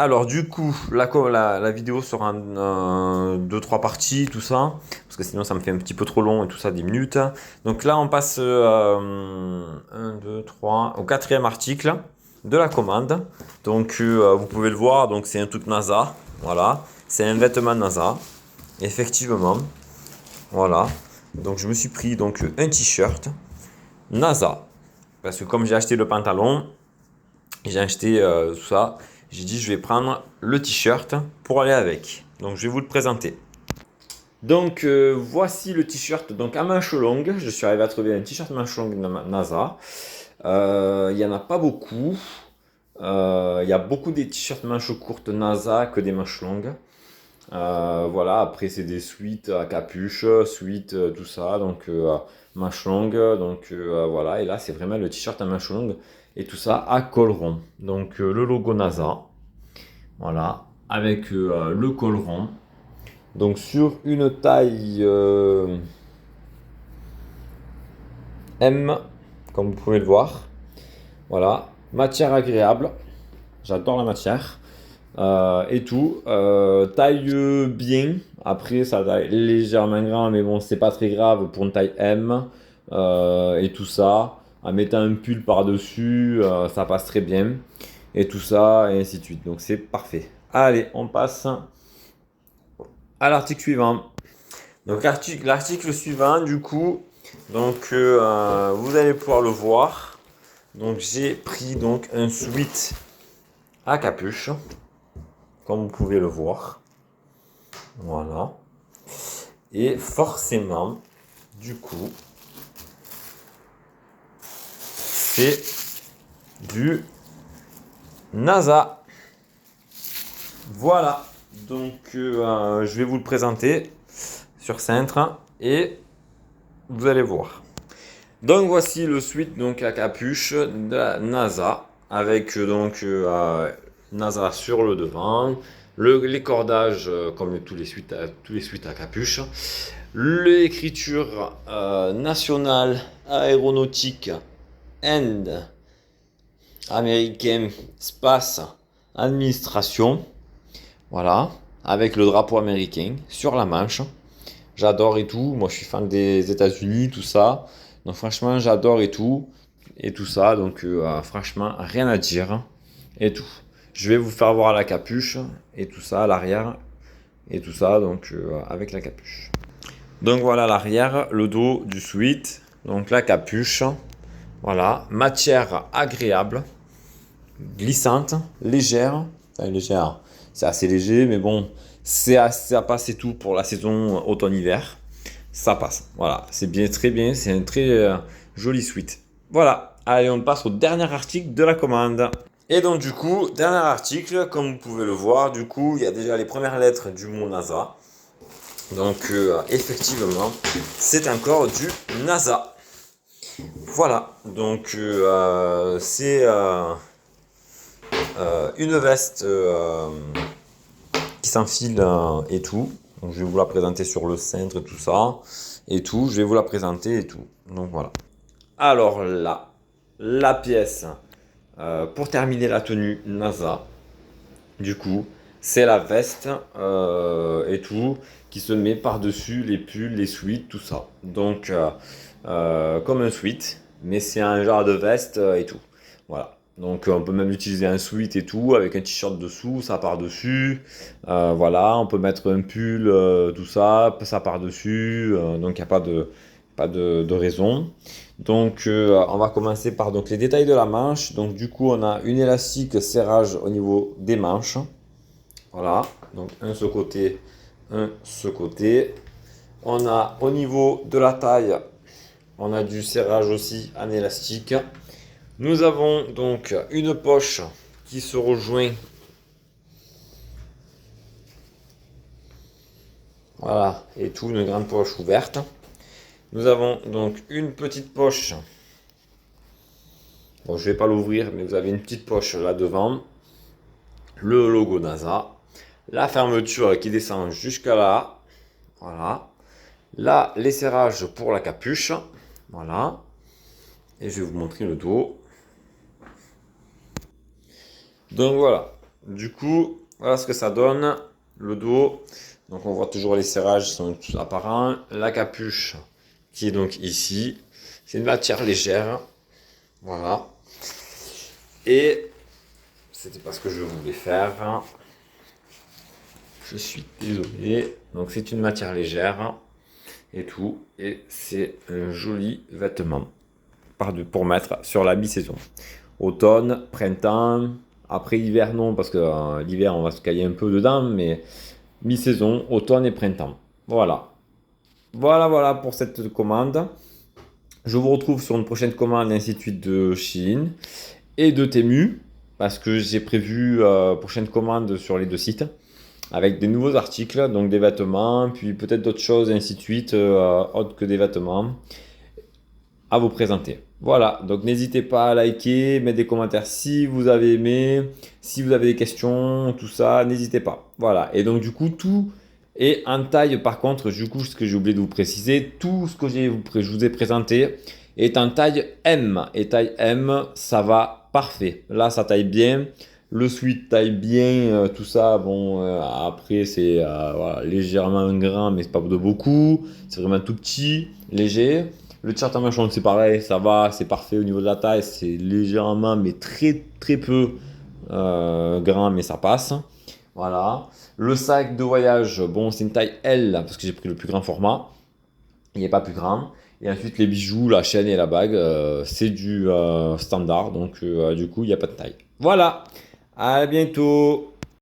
Alors du coup, la vidéo sera en 2-3 parties, tout ça, parce que sinon ça me fait un petit peu trop long et tout ça, 10 minutes. Donc là, on passe 1, 2, 3, au quatrième article de la commande. Donc vous pouvez le voir, donc c'est un truc NASA, voilà, c'est un vêtement NASA, effectivement, voilà. Donc je me suis pris donc un t-shirt NASA, parce que comme j'ai acheté le pantalon, j'ai acheté tout ça. J'ai dit je vais prendre le t-shirt pour aller avec. Donc je vais vous le présenter. Donc voici le t-shirt donc à manches longues. Je suis arrivé à trouver un t-shirt manches longues NASA. Il n'y en a pas beaucoup. Il y a beaucoup des t-shirts manches courtes NASA que des manches longues. Voilà, après c'est des suites à capuche, suites, tout ça, donc manches longues, donc voilà, et là c'est vraiment le t-shirt à manches longues et tout ça à col rond. Donc le logo NASA, voilà, avec le col rond. Donc sur une taille M, comme vous pouvez le voir, voilà, matière agréable, j'adore la matière. Et tout. Taille bien. Après, ça taille légèrement grand, mais bon, c'est pas très grave pour une taille M. Et tout ça. En mettant un pull par-dessus, ça passe très bien. Et tout ça, et ainsi de suite. Donc c'est parfait. Allez, on passe à l'article suivant. Donc l'article suivant, du coup, donc vous allez pouvoir le voir. Donc j'ai pris donc un sweat à capuche, comme vous pouvez le voir. Voilà. Et forcément, du coup, c'est du NASA. Voilà. Donc, je vais vous le présenter sur cintre et vous allez voir. Donc, voici le suite donc à capuche de la NASA avec donc NASA sur le devant, les cordages comme tous les suites à capuche. L'écriture nationale aéronautique and American Space Administration, voilà, avec le drapeau américain sur la manche. J'adore et tout, moi je suis fan des États-Unis, tout ça. Donc franchement, j'adore et tout ça. Donc franchement, rien à dire et tout. Je vais vous faire voir la capuche et tout ça à l'arrière et tout ça, donc avec la capuche. Donc voilà l'arrière, le dos du sweat, donc la capuche, voilà, matière agréable, glissante, légère, enfin, légère, c'est assez léger, mais bon, ça passe et tout pour la saison automne-hiver, ça passe, voilà, c'est bien, très bien, c'est un très joli sweat. Voilà, allez, on passe au dernier article de la commande. Et donc du coup, dernier article, comme vous pouvez le voir, du coup, il y a déjà les premières lettres du mot NASA. Donc effectivement, c'est encore du NASA. Voilà, donc c'est une veste qui s'enfile et tout. Donc je vais vous la présenter sur le cintre et tout ça. Et tout, je vais vous la présenter et tout. Donc voilà. Alors là, la pièce pour terminer la tenue NASA. Du coup, c'est la veste et tout qui se met par-dessus les pulls, les sweats, tout ça. Donc, comme un sweat, mais c'est un genre de veste et tout. Voilà. Donc, on peut même utiliser un sweat et tout avec un t-shirt dessous, ça par-dessus. Voilà, on peut mettre un pull, tout ça, ça par-dessus. Donc, il n'y a pas de raison. Donc, on va commencer par donc, les détails de la manche. Donc, du coup, on a une élastique serrage au niveau des manches. Voilà, donc un ce côté, un ce côté. On a au niveau de la taille, on a du serrage aussi en élastique. Nous avons donc une poche qui se rejoint. Voilà, et tout, une grande poche ouverte. Nous avons donc une petite poche. Bon, je ne vais pas l'ouvrir, mais vous avez une petite poche là devant. Le logo NASA. La fermeture qui descend jusqu'à là. Voilà. Là, les serrages pour la capuche. Voilà. Et je vais vous montrer le dos. Donc voilà. Du coup, voilà ce que ça donne. Le dos. Donc on voit toujours les serrages sont tous apparents. La capuche qui est donc ici. C'est une matière légère. Voilà. Et c'était pas ce que je voulais faire. Je suis désolé. Donc c'est une matière légère et tout. Et c'est un joli vêtement pour mettre sur la mi-saison. Automne, printemps, après hiver non, parce que l'hiver on va se cailler un peu dedans, mais mi-saison, automne et printemps. Voilà. Voilà pour cette commande. Je vous retrouve sur une prochaine commande ainsi de suite de Shein et de Temu, parce que j'ai prévu prochaine commande sur les deux sites, avec des nouveaux articles, donc des vêtements, puis peut-être d'autres choses, ainsi de suite, autres que des vêtements à vous présenter. Voilà, donc n'hésitez pas à liker, mettre des commentaires si vous avez aimé, si vous avez des questions, tout ça, n'hésitez pas. Voilà, et donc du coup, tout est en taille, par contre, du coup, ce que j'ai oublié de vous préciser, tout ce que je vous ai présenté est en taille M. Et taille M, ça va parfait. Là, ça taille bien. Le sweat taille bien, tout ça. Bon, après, c'est voilà, légèrement grand, mais c'est pas de beaucoup. C'est vraiment tout petit, léger. Le t-shirt en manchon, c'est pareil, ça va, c'est parfait au niveau de la taille, c'est légèrement, mais très peu grand, mais ça passe. Voilà. Le sac de voyage, bon, c'est une taille L, parce que j'ai pris le plus grand format. Il n'est pas plus grand. Et ensuite, les bijoux, la chaîne et la bague, c'est du standard, donc du coup, il n'y a pas de taille. Voilà. À bientôt.